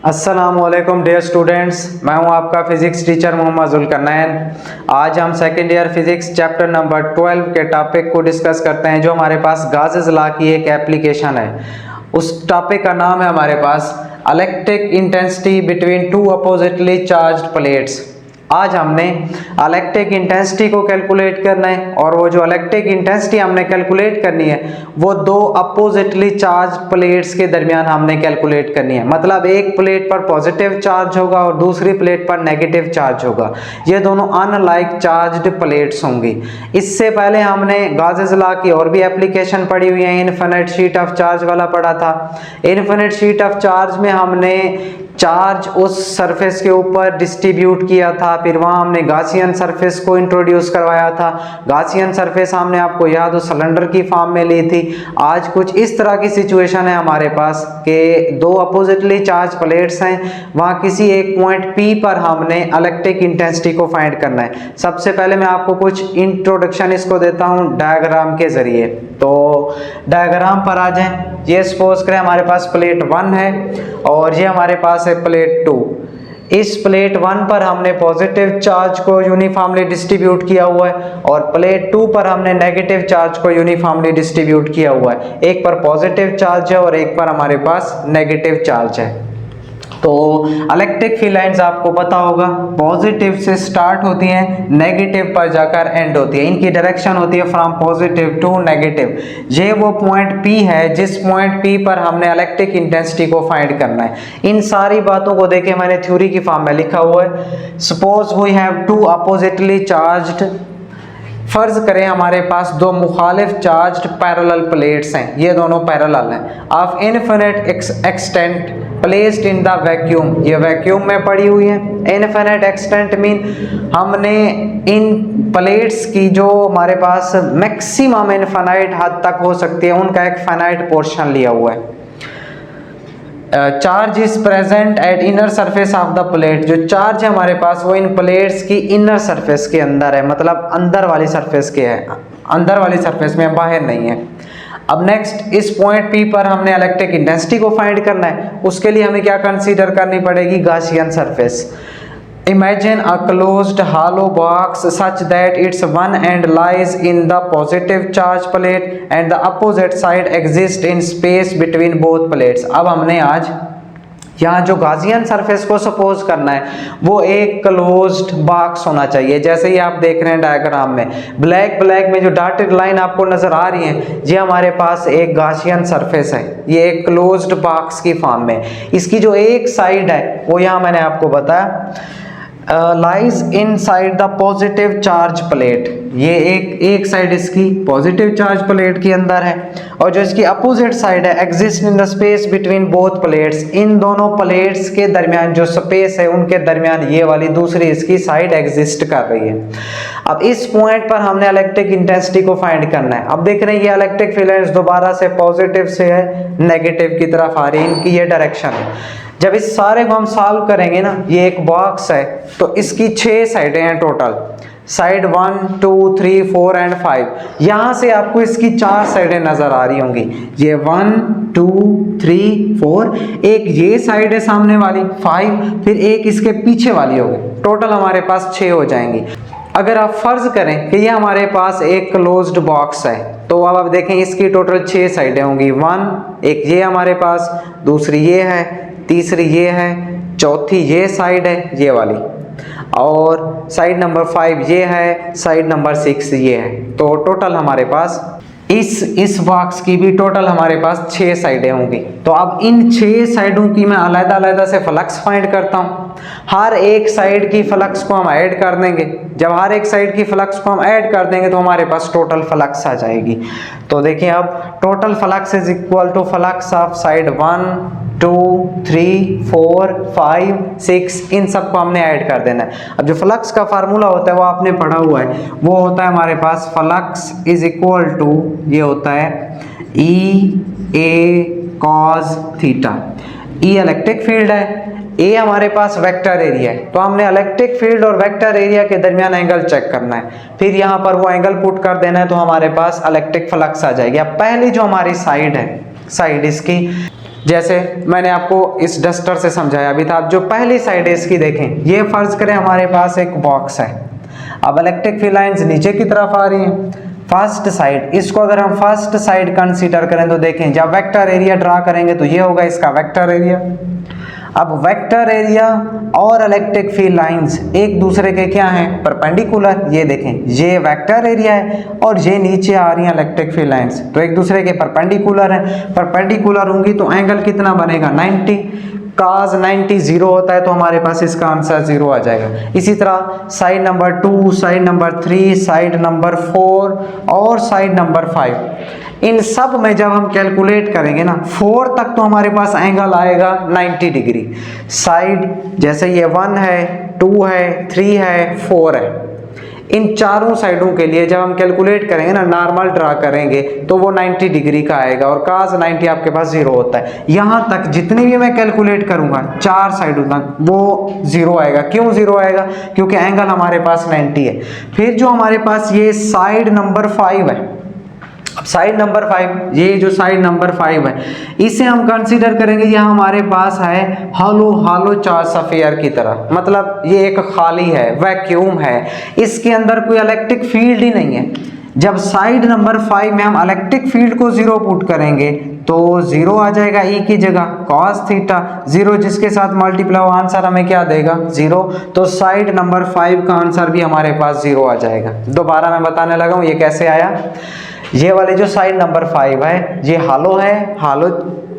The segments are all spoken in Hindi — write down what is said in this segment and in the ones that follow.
अस्सलामुअलैकुम डियर स्टूडेंट्स, मैं हूं आपका फिजिक्स टीचर मोहम्मद जुल्करनैन। आज हम second year physics chapter number 12 के टॉपिक को डिस्कस करते हैं जो हमारे पास गासेस लॉ की एक एप्लीकेशन है। उस टॉपिक का नाम है हमारे पास electric intensity between two oppositely charged plates. आज हमने इलेक्ट्रिक इंटेंसिटी को कैलकुलेट करना है और वो जो इलेक्ट्रिक इंटेंसिटी हमने कैलकुलेट करनी है वो दो अपोजिटली चार्ज प्लेट्स के दरमियान हमने कैलकुलेट करनी है। मतलब एक प्लेट पर पॉजिटिव चार्ज होगा और दूसरी प्लेट पर नेगेटिव चार्ज होगा। ये दोनों अनलाइक चार्ज्ड प्लेट्स होंगी। इससे पहले हमने गासेस लॉ की और भी एप्लीकेशन पढ़ी हुई है। इनफिनिट शीट ऑफ चार्ज वाला पढ़ा था। इनफिनिट शीट ऑफ चार्ज में हमने चार्ज उस सरफेस के ऊपर डिस्ट्रीब्यूट किया था, फिर वहां हमने गासियन सरफेस को इंट्रोड्यूस करवाया था। गासियन सरफेस हमने आपको याद हो सिलेंडर की फॉर्म में ली थी। आज कुछ इस तरह की सिचुएशन है हमारे पास कि दो अपोजिटली चार्ज प्लेट्स हैं, वहां किसी एक पॉइंट P पर हमने इलेक्ट्रिक इंटेंसिटी को फाइंड करना है। सबसे पहले मैं आपको कुछ इंट्रोडक्शन इसको देता हूं डायग्राम के जरिए। तो डायग्राम पर आ जाएं। ये सपोज करें हमारे पास प्लेट 1 है और ये हमारे पास है प्लेट 2। इस प्लेट 1 पर हमने पॉजिटिव चार्ज को यूनिफॉर्मली डिस्ट्रीब्यूट किया हुआ है और प्लेट 2 पर हमने नेगेटिव चार्ज को यूनिफॉर्मली डिस्ट्रीब्यूट किया हुआ है। एक पर पॉजिटिव चार्ज है और एक पर हमारे पास नेगेटिव चार्ज है। तो इलेक्ट्रिक फील्ड लाइंस आपको पता होगा पॉजिटिव से स्टार्ट होती हैं, नेगेटिव पर जाकर एंड होती है। इनकी डायरेक्शन होती है फ्रॉम पॉजिटिव टू नेगेटिव। ये वो पॉइंट P है जिस पॉइंट P पर हमने इलेक्ट्रिक इंटेंसिटी को फाइंड करना है। इन सारी बातों को देखे मैंने थ्योरी की फॉर्म में लिखा हुआ है। Suppose we have two oppositely charged, फर्ज करें हमारे पास दो मुखालिफ चार्ज्ड पैरेलल प्लेट्स हैं, ये दोनों पैरेलल हैं, of infinite extent placed in the vacuum. ये वैक्यूम में पड़ी हुई है। इनफिनिट एक्सटेंट मीन हमने इन प्लेट्स की जो हमारे पास मैक्सिमम इनफिनाइट हद तक हो सकती है उनका एक फाइनाइट पोर्शन लिया हुआ है। Charge is present at inner surface of the plate. जो चार्ज है हमारे पास वो इन प्लेट्स की इनर सरफेस के अंदर है, मतलब अंदर वाली सरफेस के है, अंदर वाली सरफेस में, बाहर नहीं है। अब नेक्स्ट इस पॉइंट P पर हमने इलेक्ट्रिक इंटेंसिटी को फाइंड करना है। उसके लिए हमें क्या कंसीडर करनी पड़ेगी? Gaussian surface. Imagine a closed hollow box such that its one end lies in the positive charge plate and the opposite side exists in space between both plates। अब हमने आज यहाँ जो गासियन सरफेस को सपोज करना है वो एक क्लोज्ड बॉक्स होना चाहिए। जैसे ही आप देख रहे हैं डायग्राम में ब्लैक में जो डॉटेड लाइन आपको नजर आ रही है, ये हमारे पास एक गासियन सरफेस है। ये एक क्लोज्ड बॉक्स की फॉर्म में। इसकी जो एक साइड है वो यहाँ मैंने आपको बताया lies in side the positive charge plate. ये एक साइड इसकी पॉजिटिव चार्ज प्लेट के अंदर है और जो इसकी अपोजिट साइड है exist in the space between both plates. इन दोनों प्लेट्स के दरमियान जो स्पेस है उनके दरमियान ये वाली दूसरी इसकी साइड एग्जिस्ट कर रही है। अब इस पॉइंट पर हमने इलेक्ट्रिक इंटेंसिटी को फाइंड करना है। अब देख रहे हैं ये इलेक्ट्रिक फील्ड लाइंस दोबारा से पॉजिटिव से है नेगेटिव की तरफ आ रही है, इनकी ये डायरेक्शन है। जब इस सारे को हम सॉल्व करेंगे ना, ये एक बॉक्स है तो इसकी 6 साइडें हैं टोटल, साइड 1 2 3 4 एंड 5। यहां से आपको इसकी 4 साइडें नजर आ रही होंगी। ये 1 2 3 4, एक ये साइड है सामने वाली 5, फिर एक इसके पीछे वाली होगी। टोटल हमारे पास 6 हो जाएंगी। अगर आप फर्ज करें कि ये हमारे पास एक क्लोज्ड बॉक्स है तो अब आप देखें इसकी टोटल 6 साइडें होंगी। 1, एक ये हमारे पास, दूसरी ये है, तीसरी ये है, चौथी ये साइड है ये वाली, और साइड नंबर 5 ये है, साइड नंबर 6 ये है। तो टोटल हमारे पास इस बॉक्स की भी टोटल हमारे पास 6 साइडें होंगी। तो अब इन 6 साइडों की मैं अलग-अलग से फ्लक्स फाइंड करता हूँ। हर एक साइड की फ्लक्स को हम ऐड कर देंगे। जब हर एक साइड की फ्लक्स को हम ऐड कर देंगे तो हमारे पास टोटल फ्लक्स आ जाएगी। तो देखिए अब total flux is equal to flux of side 1 2 3 4 5 6, इन सबको हमने ऐड कर देना है। अब जो फ्लक्स का फार्मूला होता है वो आपने पढ़ा हुआ है, वो होता है हमारे पास फ्लक्स इज इक्वल टू, ये होता है E cos theta. E electric field है, ए हमारे पास वेक्टर एरिया है, तो हमने इलेक्ट्रिक फील्ड और वेक्टर एरिया के दरमियान एंगल चेक करना है, फिर यहाँ पर वो एंगल पुट कर देना है तो हमारे पास इलेक्ट्रिक फ्लक्स आ जाएगी। अब पहली जो हमारी साइड है, साइड इसकी जैसे मैंने आपको इस डस्टर से समझाया अभी था, जो पहली साइड है इसकी देखें, ये फर्ज करें हमारे पास एक बॉक्स है। अब इलेक्ट्रिक फील्ड लाइंस नीचे की तरफ आ रही हैं, फर्स्ट साइड, इसको अगर हम फर्स्ट साइड कंसीडर करें तो देखें जब वेक्टर एरिया ड्रा करेंगे तो ये होगा इसका वेक्टर एरिया। अब वेक्टर एरिया और इलेक्ट्रिक फील्ड लाइंस एक दूसरे के क्या हैं, परपेंडिकुलर। ये देखें ये वेक्टर एरिया है और ये नीचे आ रही है इलेक्ट्रिक फील्ड लाइंस, तो एक दूसरे के परपेंडिकुलर हैं। परपेंडिकुलर होंगी तो एंगल कितना बनेगा, 90। cos 90 0 होता है तो हमारे पास इसका आंसर 0 आ जाएगा। इसी तरह side number 2, side number 3, side number 4 और साइड नंबर 5, इन सब में जब हम कैलकुलेट करेंगे ना 4 तक तो हमारे पास एंगल आएगा 90 डिग्री। साइड जैसे ये 1 है, 2 है, 3 है, 4 है, इन चारों साइडों के लिए जब हम कैलकुलेट करेंगे ना, नॉर्मल ड्रा करेंगे तो वो 90 डिग्री का आएगा और cos 90 आपके पास 0 होता है। यहाँ तक जितनी भी मैं कैलकुलेट करूँगा 4 साइडों तक वो 0 आएगा। क्यों 0 आएगा, क्योंकि एंगल हमारे पास 90 है। फिर जो हमारे पास ये साइड नंबर 5 है, अब साइड नंबर 5, ये जो साइड नंबर 5 है इसे हम कंसीडर करेंगे, यह हमारे पास है हॉलो चार्ज स्फीयर की तरह, मतलब ये एक खाली है, वैक्यूम है, इसके अंदर कोई इलेक्ट्रिक फील्ड ही नहीं है। जब साइड नंबर 5 में हम इलेक्ट्रिक फील्ड को 0 पुट करेंगे तो 0 आ जाएगा ई की जगह cos थीटा 0, जिसके साथ मल्टीप्लाई आंसर हमें क्या देगा 0। तो साइड नंबर 5 का आंसर भी हमारे पास 0 आ जाएगा। दोबारा मैं बताने लगा हूँ ये कैसे आया। ये वाले जो साइड नंबर 5 है ये हालो है, हालो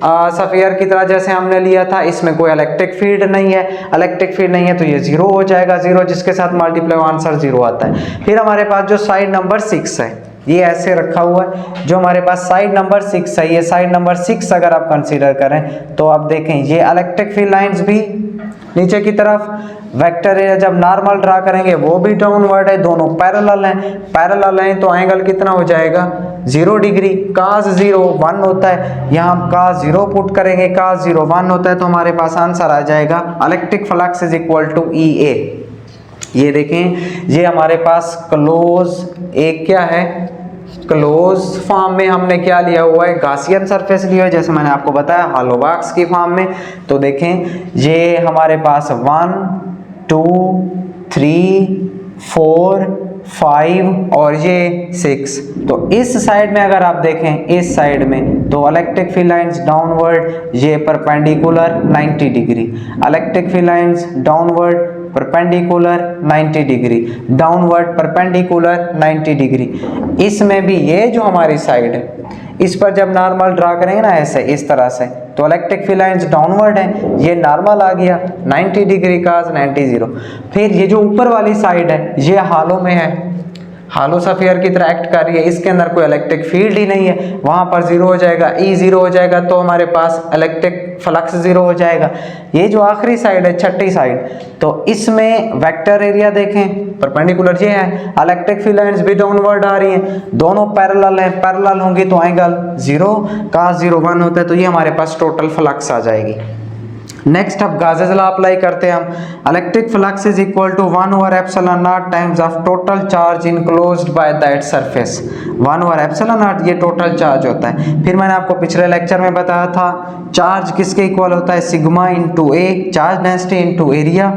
स्फीयर की तरह जैसे हमने लिया था, इसमें कोई इलेक्ट्रिक फील्ड नहीं है, इलेक्ट्रिक फील्ड नहीं है तो ये 0 हो जाएगा, 0 जिसके साथ मल्टीप्लाई आंसर 0 आता है। फिर हमारे पास जो साइड नंबर 6 है ये ऐसे रखा हुआ है, जो हमारे पास साइड नंबर 6 है, ये साइड नंबर 6 अगर आप कंसीडर करें तो आप देखें ये इलेक्ट्रिक फील्ड लाइंस भी नीचे की तरफ, वेक्टर एरिया जब नॉर्मल ड्रा करेंगे वो भी डाउनवर्ड है, दोनों पैरेलल हैं, पैरेलल हैं तो एंगल कितना हो जाएगा 0 डिग्री। cos 0 1 होता है, यहाँ हम cos 0 पुट करेंगे, cos 0 1 होता है तो हमारे पास आंसर आ जाएगा electric flux is equal to EA। ये देखें ये हमारे पास क्लोज एक क्या है, क्लोज फॉर्म में हमने क्या लिया हुआ है, गासियन सरफेस लिया है, जैसे मैंने आपको बताया हॉलो बॉक्स की फॉर्म में। तो देखें ये हमारे पास 1 2 3 4 5 और ये 6, तो इस साइड में अगर आप देखें इस साइड में तो इलेक्ट्रिक फील्ड लाइंस डाउनवर्ड, ये perpendicular 90 degree, electric field lines downward perpendicular 90 degree, downward perpendicular 90 degree. इसमें भी ये जो हमारी साइड है इस पर जब नॉर्मल ड्रा करेंगे ना ऐसे इस तरह से तो इलेक्ट्रिक फील्ड लाइंस डाउनवर्ड है, ये नॉर्मल आ गया 90 डिग्री cos 90 0। फिर ये जो ऊपर वाली साइड है ये हालो में है, हालो स्फीयर की तरह एक्ट कर रही है, इसके अंदर कोई इलेक्ट्रिक फील्ड ही नहीं है, वहां पर 0 हो जाएगा, E 0 हो जाएगा तो हमारे पास इलेक्ट्रिक फ्लक्स 0 हो जाएगा। ये जो आखिरी साइड है छठी साइड, तो इसमें वेक्टर एरिया देखें परपेंडिकुलर ये है, इलेक्ट्रिक फील्ड लाइंस भी डाउनवर्ड आ रही हैं, दोनों पैरेलल हैं, पैरेलल होंगी तो एंगल 0, cos 0 1 होता है तो ये हमारे पास टोटल फ्लक्स आ जाएगी। नेक्स्ट अब गाजेस लॉ अप्लाई करते हैं हम। Electric flux is equal to 1 over epsilon naught times of total charge enclosed by that surface. 1 over epsilon naught ये टोटल चार्ज होता है। फिर मैंने आपको पिछले लेक्चर में बताया था चार्ज किसके इक्वल होता है, sigma into A, charge density into area.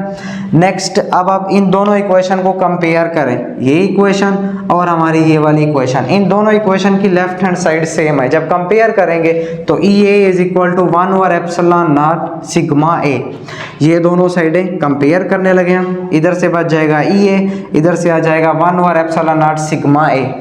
Next अब आप इन दोनों इक्वेशन को कंपेयर करें, ये इक्वेशन और हमारी ये वाली इक्वेशन, इन दोनों इक्वेशन की लेफ्ट हैंड साइड सेम है। जब कंपेयर करेंगे तो E A is equal to 1 over epsilon naught sigma A, ये दोनों साइडें कंपेयर करने लगे हम, इधर से बच जाएगा ई ए, इधर से आ जाएगा 1 over epsilon naught sigma A.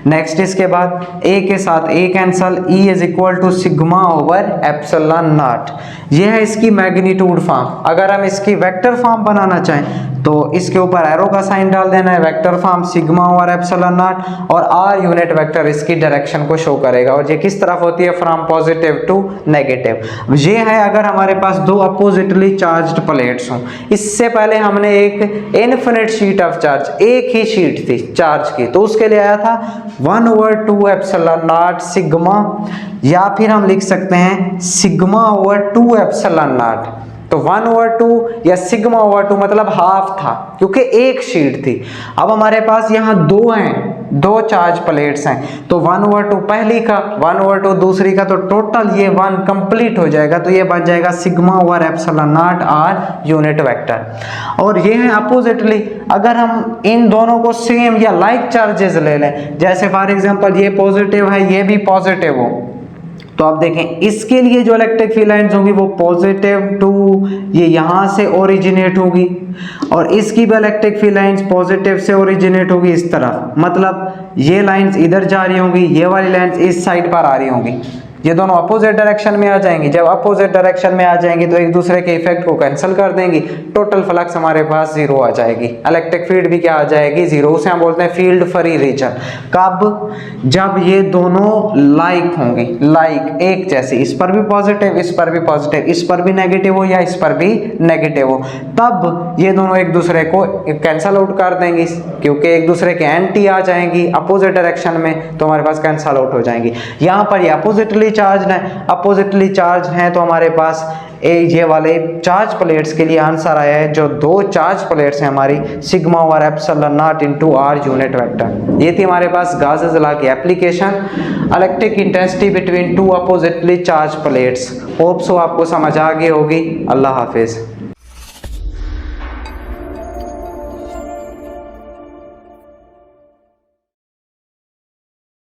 Next इसके बाद ए के साथ A cancel, E is equal to sigma over epsilon naught. ये है इसकी मैग्नीट्यूड फॉर्म। अगर हम इसकी वेक्टर फॉर्म बनाना चाहें तो इसके ऊपर एरो का साइन डाल देना है, vector form sigma over epsilon not, और आर यूनिट वेक्टर इसकी डायरेक्शन को शो करेगा, और ये किस तरफ होती है, फ्रॉम पॉजिटिव टू नेगेटिव। ये है अगर हमारे पास दो अपोजिटली चार्ज्ड प्लेट्स हों। इससे पहले हमने एक इनफिनिट शीट ऑफ चार्ज, एक ही शीट थी चार्ज की, तो उसके लिए आया था 1 ओवर 2 एप्सिलॉन नॉट सिग्मा, या फिर हम लिख सकते हैं सिग्मा ओवर 2 एप्सिलॉन नॉट। तो 1/2 या सिग्मा ओवर 2 मतलब हाफ था, क्योंकि एक शीट थी। अब हमारे पास यहाँ दो हैं, दो चार्ज प्लेट्स हैं, तो 1/2 पहली का, 1/2 दूसरी का, तो टोटल ये 1 कंप्लीट हो जाएगा। तो ये बन जाएगा sigma over epsilon naught R unit vector. और ये है अपोजिटली, अगर हम इन दोनों को सेम या लाइक चार्जेस ले लें, जैसे फॉर एग्जांपल ये पॉजिटिव है, ये भी पॉजिटिव हो, तो आप देखें इसके लिए जो इलेक्ट्रिक फील्ड लाइंस होंगी वो पॉजिटिव टू ये यहाँ से ओरिजिनेट होगी, और इसकी भी इलेक्ट्रिक फील्ड लाइंस पॉजिटिव से ओरिजिनेट होगी इस तरफ, मतलब ये लाइंस इधर जा रही होंगी, ये वाली लाइंस इस साइड पर आ रही होंगी, ये दोनों अपोजिट डायरेक्शन में आ जाएंगी। जब अपोजिट डायरेक्शन में आ जाएंगी तो एक दूसरे के इफेक्ट को कैंसिल कर देंगी, टोटल फ्लक्स हमारे पास जीरो आ जाएगी, इलेक्ट्रिक फील्ड भी क्या आ जाएगी, जीरो। उसे हम बोलते हैं फील्ड फ्री रीजन। कब? जब ये दोनों लाइक होंगी, लाइक एक जैसी, इस पर भी पॉजिटिव, इस पर भी पॉजिटिव, इस पर भी नेगेटिव हो या इस पर भी नेगेटिव हो, तब ये दोनों एक दूसरे को कैंसिल आउट कर देंगी, क्योंकि एक दूसरे के एंटी आ जाएंगी अपोजिट डायरेक्शन में, तो हमारे पास कैंसिल आउट हो जाएंगी। यहाँ पर ये अपोजिटली चार्ज है, अपोजिटली चार्ज हैं, तो हमारे पास ये वाले चार्ज प्लेट्स के लिए आंसर आया है, जो दो चार्ज प्लेट्स हैं हमारी, sigma over epsilon naught into R unit vector. ये थी हमारे पास गाउस लॉ की application, electric intensity between two oppositely charge plates. Hope so आपको समझ आ गई होगी। अल्लाह हाफिज।